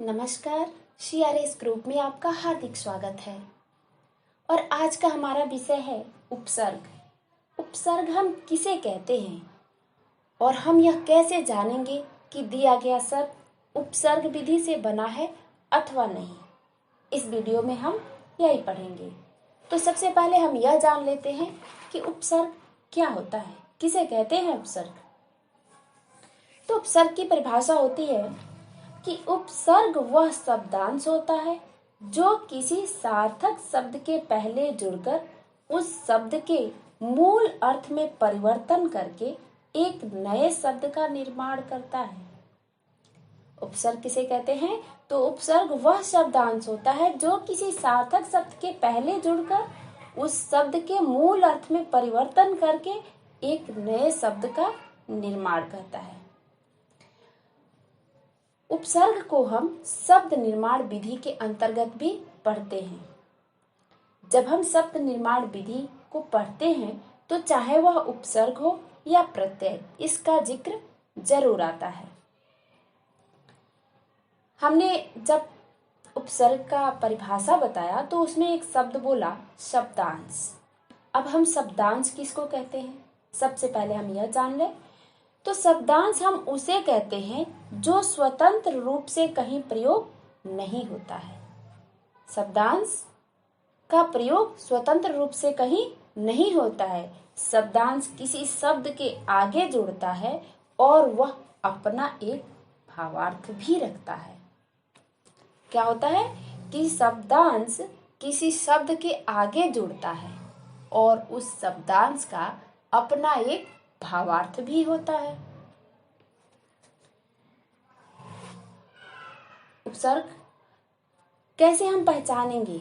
नमस्कार। CRS group में आपका हार्दिक स्वागत है। और आज का हमारा विषय है उपसर्ग। उपसर्ग हम किसे कहते हैं और हम यह कैसे जानेंगे कि दिया गया शब्द उपसर्ग विधि से बना है अथवा नहीं। इस वीडियो में हम यही पढ़ेंगे। तो सबसे पहले हम यह जान लेते हैं कि उपसर्ग क्या होता है, किसे कहते हैं उपसर्ग। तो उपसर्ग की परिभाषा होती है कि उपसर्ग वह शब्दांश होता है जो किसी सार्थक शब्द के पहले जुड़कर उस शब्द के मूल अर्थ में परिवर्तन करके एक नए शब्द का निर्माण करता है। उपसर्ग किसे कहते हैं? तो उपसर्ग वह शब्दांश होता है जो किसी सार्थक शब्द के पहले जुड़कर उस शब्द के मूल अर्थ में परिवर्तन करके एक नए शब्द का निर्माण करता है। उपसर्ग को हम शब्द निर्माण विधि के अंतर्गत भी पढ़ते हैं। जब हम शब्द निर्माण विधि को पढ़ते हैं तो चाहे वह उपसर्ग हो या प्रत्यय, इसका जिक्र जरूर आता है। हमने जब उपसर्ग का परिभाषा बताया तो उसमें एक शब्द बोला शब्दांश। अब हम शब्दांश किसको कहते हैं, सबसे पहले हम यह जान लें। तो शब्दांश हम उसे कहते हैं जो स्वतंत्र रूप से कहीं प्रयोग नहीं होता है। शब्दांश का प्रयोग स्वतंत्र रूप से कहीं नहीं होता है। शब्दांश किसी शब्द के आगे जुड़ता है और वह अपना एक भावार्थ भी रखता है। क्या होता है कि शब्दांश किसी शब्द के आगे जुड़ता है और उस शब्दांश का अपना एक भावार्थ भी होता है। उपसर्ग कैसे हम पहचानेंगे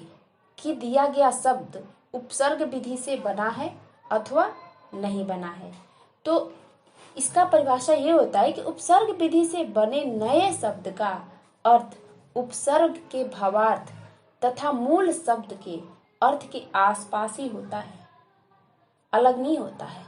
कि दिया गया शब्द उपसर्ग विधि से बना है अथवा नहीं बना है? तो इसका परिभाषा ये होता है कि उपसर्ग विधि से बने नए शब्द का अर्थ उपसर्ग के भावार्थ तथा मूल शब्द के अर्थ के आसपास ही होता है, अलग नहीं होता है।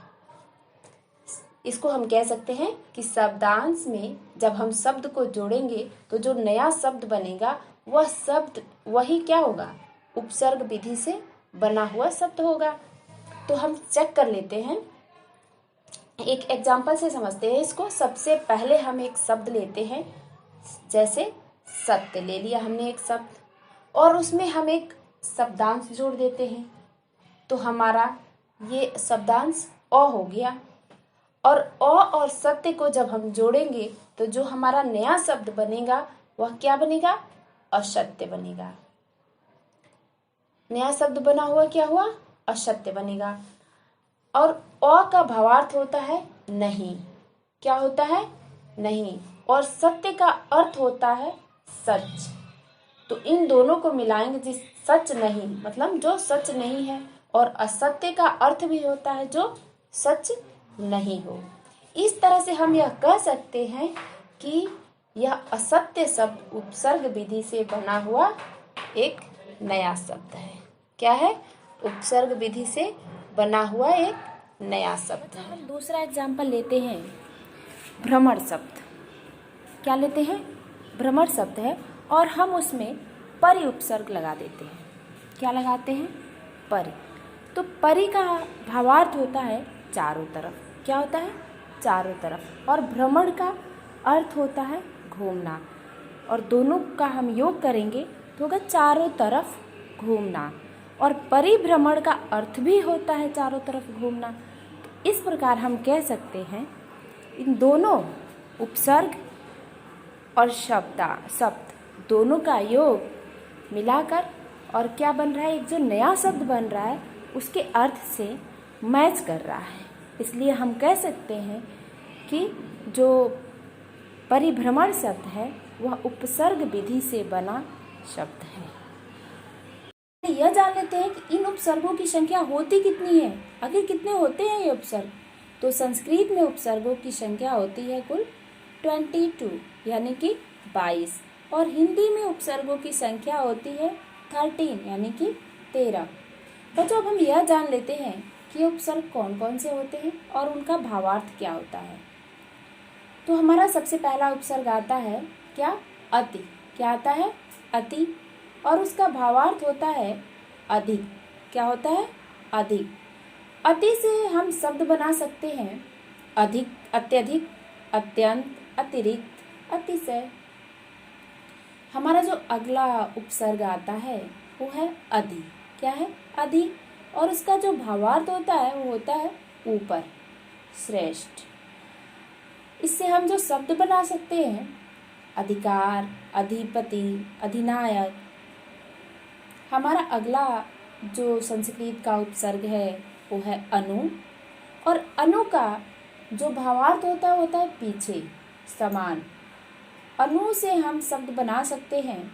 इसको हम कह सकते हैं कि शब्दांश में जब हम शब्द को जोड़ेंगे तो जो नया शब्द बनेगा वह शब्द वही क्या होगा, उपसर्ग विधि से बना हुआ शब्द होगा। तो हम चेक कर लेते हैं, एक एग्जाम्पल से समझते हैं इसको। सबसे पहले हम एक शब्द लेते हैं, जैसे सत्य ले लिया हमने एक शब्द और उसमें हम एक शब्दांश जोड़ देते हैं। तो हमारा ये शब्दांश अ हो गया और अ और सत्य को जब हम जोड़ेंगे तो जो हमारा नया शब्द बनेगा वह क्या बनेगा, असत्य बनेगा। नया शब्द बना हुआ क्या हुआ, असत्य बनेगा। और अ का भावार्थ होता है नहीं, क्या होता है, नहीं। और सत्य का अर्थ होता है सच। तो इन दोनों को मिलाएंगे, जिस सच नहीं मतलब जो सच नहीं है, और असत्य का अर्थ भी होता है जो सच नहीं हो। इस तरह से हम यह कह सकते हैं कि यह असत्य शब्द उपसर्ग विधि से बना हुआ एक नया शब्द है। क्या है, उपसर्ग विधि से बना हुआ एक नया शब्द है। हम दूसरा एग्जाम्पल लेते हैं, भ्रमर शब्द। क्या लेते हैं, भ्रमर शब्द है और हम उसमें परि उपसर्ग लगा देते हैं। क्या लगाते हैं, परि। तो परि का भावार्थ होता है चारों तरफ। क्या होता है, चारों तरफ। और भ्रमण का अर्थ होता है घूमना, और दोनों का हम योग करेंगे तो होगा चारों तरफ घूमना। और परिभ्रमण का अर्थ भी होता है चारों तरफ घूमना। तो इस प्रकार हम कह सकते हैं इन दोनों उपसर्ग और शब्द दोनों का योग मिलाकर और क्या बन रहा है, एक जो नया शब्द बन रहा है उसके अर्थ से मैच कर रहा है। इसलिए हम कह सकते हैं कि जो परिभ्रमण शब्द है वह उपसर्ग विधि से बना शब्द है। यह जान लेते हैं कि इन उपसर्गों की संख्या होती कितनी है, आखिर कितने होते हैं ये उपसर्ग। तो संस्कृत में उपसर्गों की संख्या होती है कुल 22 यानी कि 22, और हिंदी में उपसर्गों की संख्या होती है 13 यानी कि 13। बच्चों, अब हम यह जान लेते हैं कि उपसर्ग कौन कौन से होते हैं और उनका भावार्थ क्या होता है। तो हमारा सबसे पहला उपसर्ग आता है क्या, अति। क्या आता है? अति। और उसका भावार्थ होता है अधिक। क्या होता है? अधिक। अति से हम शब्द बना सकते हैं अधिक, अत्यधिक, अत्यंत, अतिरिक्त, अतिशय। हमारा जो अगला उपसर्ग आता है वो है अधि। क्या है? अधि। और उसका जो भावार्थ होता है वो होता है ऊपर, श्रेष्ठ। इससे हम जो शब्द बना सकते हैं अधिकार, अधिपति, अधिनायक। हमारा अगला जो संस्कृत का उपसर्ग है वो है अनु। और अनु का जो भावार्थ होता है पीछे, समान। अनु से हम शब्द बना सकते हैं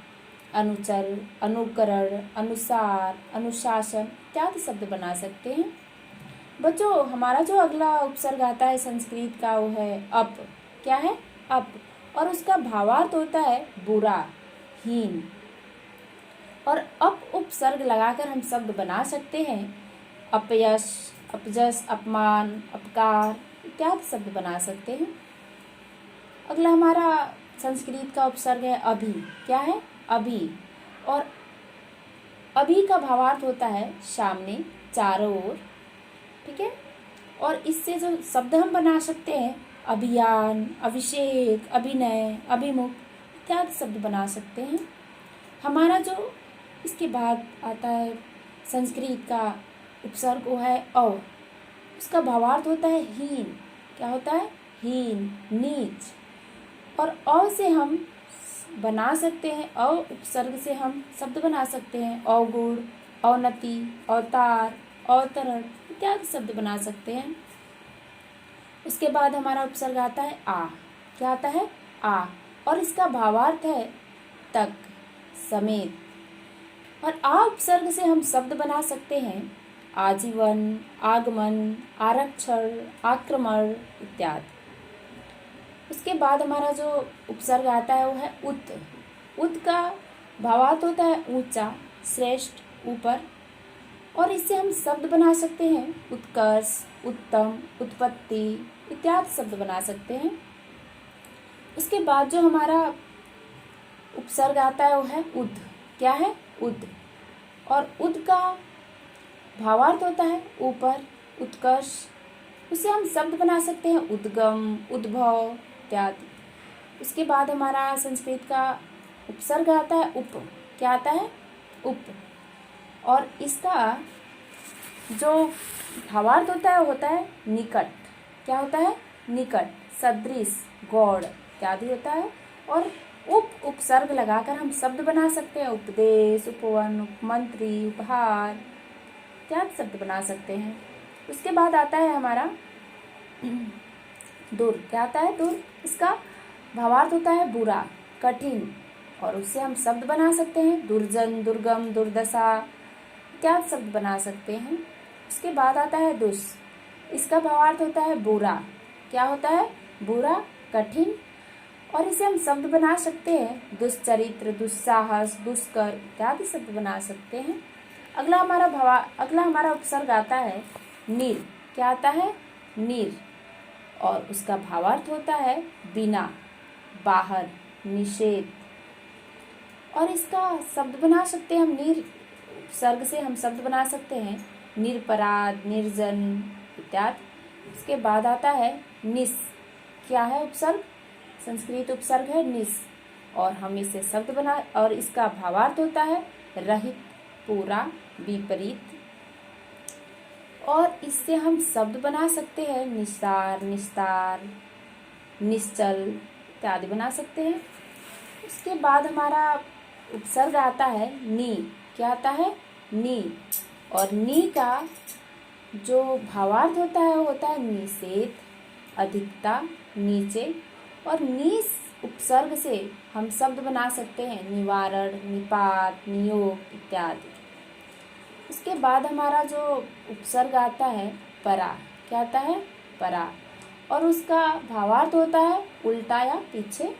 अनुचर, अनुकरण, अनुसार, अनुशासन इत्यादि शब्द बना सकते हैं। बच्चों, हमारा जो अगला उपसर्ग आता है संस्कृत का वो है अप। क्या है? अप। और उसका भावार्थ होता है बुरा, हीन। और अप उपसर्ग लगाकर हम शब्द बना सकते हैं अपयश, अपजस, अपमान, अपकार इत्यादि शब्द बना सकते हैं। अगला हमारा संस्कृत का उपसर्ग है अभी। क्या है? अभी। और अभी का भावार्थ होता है सामने, चारों ओर। ठीक है। और इससे जो शब्द हम बना सकते हैं अभियान, अभिषेक, अभिनय, अभिमुख इत्यादि शब्द बना सकते हैं। हमारा जो इसके बाद आता है संस्कृत का उपसर्ग वो है अ। उसका भावार्थ होता है हीन। क्या होता है? हीन, नीच। और अ से हम बना सकते हैं, अ उपसर्ग से हम शब्द बना सकते हैं अवगुण, अवनति, अवतार, अवतरण इत्यादि शब्द बना सकते हैं। उसके बाद हमारा उपसर्ग आता है आ। क्या आता है? आ। और इसका भावार्थ है तक, समेत। और आ उपसर्ग से हम शब्द बना सकते हैं आजीवन, आगमन, आरक्षण, आक्रमण इत्यादि। उसके बाद हमारा जो उपसर्ग आता है वो है उत। उत का भावार्थ होता है ऊंचा, श्रेष्ठ, ऊपर। और इससे हम शब्द बना सकते हैं उत्कर्ष, उत्तम, उत्पत्ति इत्यादि शब्द बना सकते हैं। उसके बाद जो हमारा उपसर्ग आता है वो है उद। क्या है? उद। और उद का भावार्थ होता है ऊपर, उत्कर्ष। उससे हम शब्द बना सकते हैं उद्गम, उद्भव इत्यादि। उसके बाद हमारा संस्कृत का उपसर्ग आता है उप। क्या आता है? उप। और इसका जो भावार्थ होता है वो होता है निकट। क्या होता है? निकट, सदृश, गौड़ इत्यादि होता है। और उप उपसर्ग लगाकर हम शब्द बना सकते हैं उपदेश, उपवन, उपमंत्री, उपहार इत्यादि शब्द बना सकते हैं। उसके बाद आता है हमारा दुर। क्या आता है? दुर। इसका भावार्थ होता है बुरा, कठिन। और उससे हम शब्द बना सकते हैं दुर्जन, दुर्गम, दुर्दशा इत्यादि शब्द बना सकते हैं। उसके बाद आता है दुष। इसका भावार्थ होता है बुरा। क्या होता है? बुरा, कठिन। और इसे हम शब्द बना सकते हैं दुष्चरित्र, दुस्साहस, दुष्कर इत्यादि शब्द बना सकते हैं। अगला हमारा उपसर्ग आता है नीर। क्या आता है? नीर। और उसका भावार्थ होता है बिना, बाहर, निषेध। और इसका शब्द बना सकते हैं हम नीर उपसर्ग से हम शब्द बना सकते हैं निरपराध, निर्जन इत्यादि। उसके बाद आता है निस। क्या है उपसर्ग? संस्कृत उपसर्ग है निस। और हम इसे शब्द बना, और इसका भावार्थ होता है रहित, पूरा, विपरीत। और इससे हम शब्द बना सकते हैं निस्तार, निस्तार, निश्चल इत्यादि बना सकते हैं। उसके बाद हमारा उपसर्ग आता है नी। क्या आता है? नी। और नी का जो भावार्थ होता है वो होता है निषेध, अधिकता, नीचे। और नीस उपसर्ग से हम शब्द बना सकते हैं निवारण, निपात, नियोग इत्यादि। उसके बाद हमारा जो उपसर्ग आता है परा। क्या आता है? परा। और उसका भावार्थ होता है उल्टा या पीछे।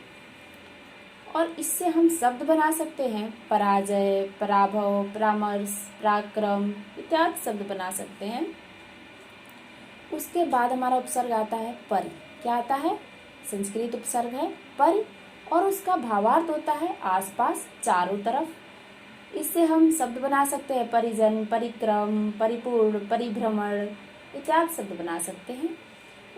और इससे हम शब्द बना सकते हैं पराजय, पराभव, परामर्श, पराक्रम इत्यादि शब्द बना सकते हैं। उसके बाद हमारा उपसर्ग आता है परि। क्या आता है? संस्कृत उपसर्ग है परि। और उसका भावार्थ होता है आसपास, चारों तरफ। इससे हम शब्द बना सकते हैं परिजन, परिक्रम, परिपूर्ण, परिभ्रमण इत्यादि शब्द बना सकते हैं।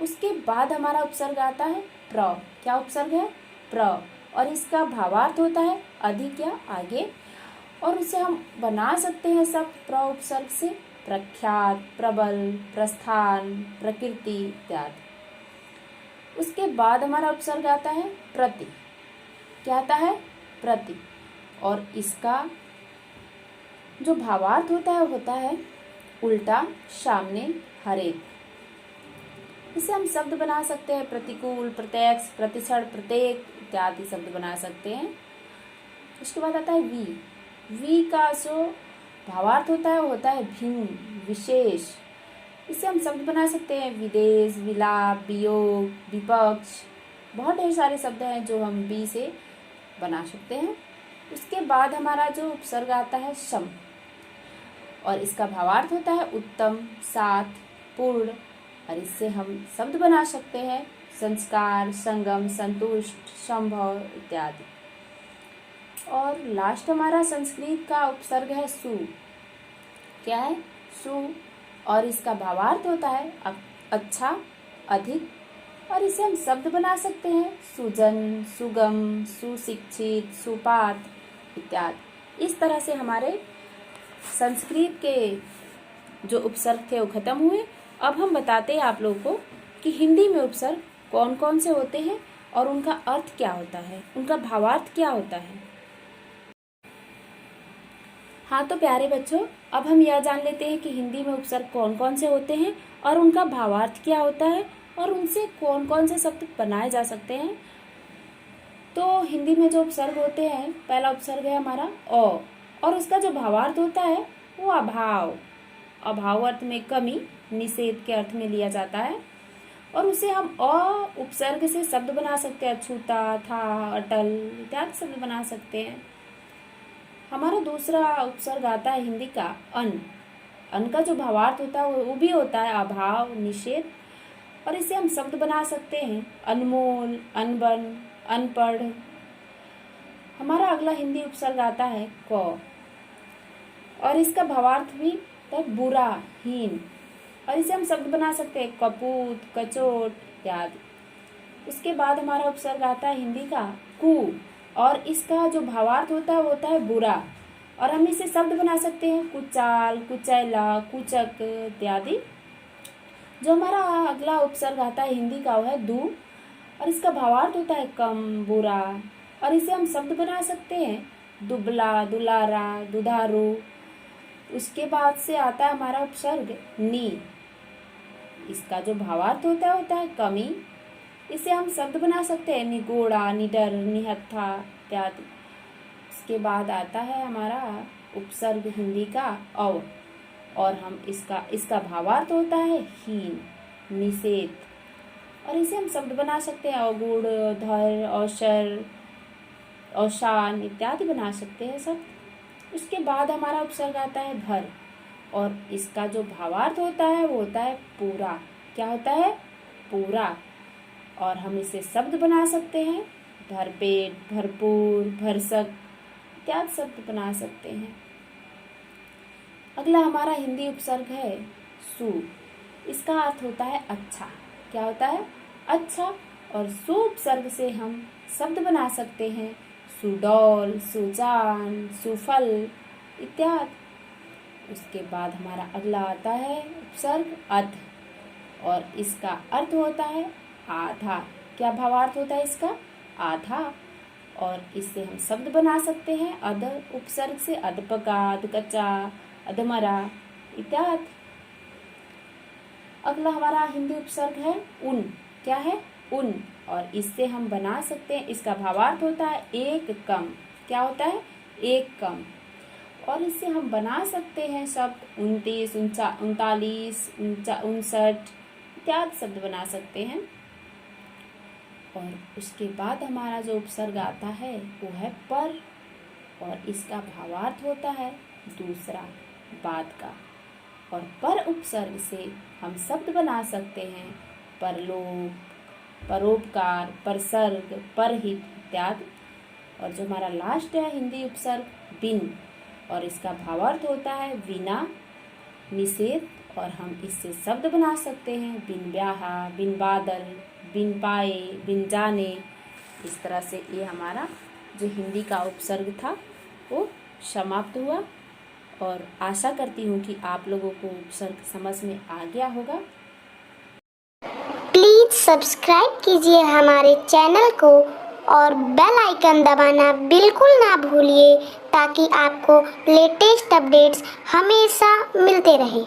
उसके बाद हमारा उपसर्ग आता है प्र। क्या उपसर्ग है? प्र। और इसका भावार्थ होता है अधिक या आगे, और उसे हम बना सकते हैं शब्द प्र उपसर्ग से प्रख्यात, प्रबल, प्रस्थान, प्रकृति इत्यादि। उसके बाद हमारा उपसर्ग आता है प्रति। क्या आता है? प्रति। और इसका जो भावार्थ होता है उल्टा, सामने, हरेक। इसे हम शब्द बना सकते हैं प्रतिकूल, प्रत्यक्ष, प्रतिक्षण, प्रत्येक इत्यादि शब्द बना सकते हैं। उसके बाद आता है वी। वी का जो भावार्थ होता है भिन्न, विशेष। इसे हम शब्द बना सकते हैं विदेश, विलाप, वियोग, विपक्ष। बहुत ढेर सारे शब्द हैं जो हम वी से बना सकते हैं। उसके बाद हमारा जो उपसर्ग आता है सम, और इसका भावार्थ होता है उत्तम, साथ, पूर्ण। और इससे हम शब्द बना सकते हैं संस्कार, संगम, संतुष्ट, संभव इत्यादि। और लास्ट हमारा संस्कृत का उपसर्ग है सु। क्या है? सु। और इसका भावार्थ होता है अच्छा, अधिक। और इसे हम शब्द बना सकते हैं सुजन, सुगम, सुशिक्षित, सुपात इत्यादि। इस तरह से हमारे संस्कृत के जो उपसर्ग थे वो खत्म हुए। अब हम बताते हैं आप लोगों को कि हिंदी में उपसर्ग कौन कौन से होते हैं और उनका अर्थ क्या होता है, उनका भावार्थ क्या होता है। हाँ तो प्यारे बच्चों, अब हम यह जान लेते हैं कि हिंदी में उपसर्ग कौन कौन से होते हैं और उनका भावार्थ क्या होता है और उनसे कौन कौन से शब्द बनाए जा सकते हैं। तो हिंदी में जो उपसर्ग होते हैं, पहला उपसर्ग है हमारा अ, और उसका जो भावार्थ होता है वो अभाव। अभाव अर्थ में कमी, निषेध के अर्थ में लिया जाता है। और उसे हम अ उपसर्ग से शब्द बना सकते हैं अछूता, था, अटल इत्यादि शब्द बना सकते हैं। हमारा दूसरा उपसर्ग आता है हिंदी का अन। अन का जो भावार्थ होता है वो भी होता है अभाव, निषेध। और इसे हम शब्द बना सकते हैं अनमोल, अनबन, अनपढ़। हमारा अगला हिंदी उपसर्ग आता है क, और इसका भावार्थ भी है बुरा, हीन। और इसे हम शब्द बना सकते हैं कपूत, कचोट इत्यादि। उसके बाद हमारा उपसर्ग आता है हिंदी का कु, और इसका जो भावार्थ होता है वो होता है बुरा। और हम इसे शब्द बना सकते हैं कुचाल, कुचैला, कुचक इत्यादि। जो हमारा अगला उपसर्ग आता है हिंदी का वो है दु, और इसका भावार्थ होता है कम, बुरा। और इसे हम शब्द बना सकते हैं दुबला, दुलारा, दुधारू। उसके बाद से आता है हमारा उपसर्ग नी। इसका जो भावार्थ होता है कमी। इसे हम शब्द बना सकते हैं निगोड़ा, निडर, निहत्था इत्यादि। इसके बाद आता है हमारा उपसर्ग हिंदी का अव, और हम इसका भावार्थ होता है हीन, निषेध। और इसे हम शब्द बना सकते हैं अवगुण, धर, अवसर, अवसान इत्यादि बना सकते हैं सब। उसके बाद हमारा उपसर्ग आता है भर, और इसका जो भावार्थ होता है वो होता है पूरा। क्या होता है? पूरा। और हम इसे शब्द बना सकते हैं भरपेट, भरपूर, भरसक इत्यादि शब्द बना सकते हैं। अगला हमारा हिंदी उपसर्ग है सु। इसका अर्थ होता है अच्छा। क्या होता है? अच्छा। और सु उपसर्ग से हम शब्द बना सकते हैं सुडौल, सुजान, सुफल इत्यादि। उसके बाद हमारा अगला आता है उपसर्ग अध, और इसका अर्थ होता है आधा। क्या भावार्थ होता है इसका? आधा। और इससे हम शब्द बना सकते हैं अध उपसर्ग से अधपका, अधकच्चा, अधमरा इत्यादि। अगला हमारा हिंदी उपसर्ग है उन। क्या है? उन। और इससे हम बना सकते हैं, इसका भावार्थ होता है एक कम। क्या होता है? एक कम। और इससे हम बना सकते हैं शब्द 29, 39, 59 इत्यादि शब्द बना सकते हैं। और उसके बाद हमारा जो उपसर्ग आता है वो है पर, और इसका भावार्थ होता है दूसरा, बाद का। और पर उपसर्ग से हम शब्द बना सकते हैं परलोक, परोपकार, परसर्ग, परहित त्याग। और जो हमारा लास्ट है हिंदी उपसर्ग बिन, और इसका भावार्थ होता है बिना, निषेध। और हम इससे शब्द बना सकते हैं बिन ब्याहा, बिन बादल, बिन पाए, बिन जाने। इस तरह से ये हमारा जो हिंदी का उपसर्ग था वो समाप्त हुआ। और आशा करती हूँ कि आप लोगों को उपसर्ग समझ में आ गया होगा। प्लीज़ सब्सक्राइब कीजिए हमारे चैनल को और बेल आइकन दबाना बिल्कुल ना भूलिए, ताकि आपको लेटेस्ट अपडेट्स हमेशा मिलते रहें।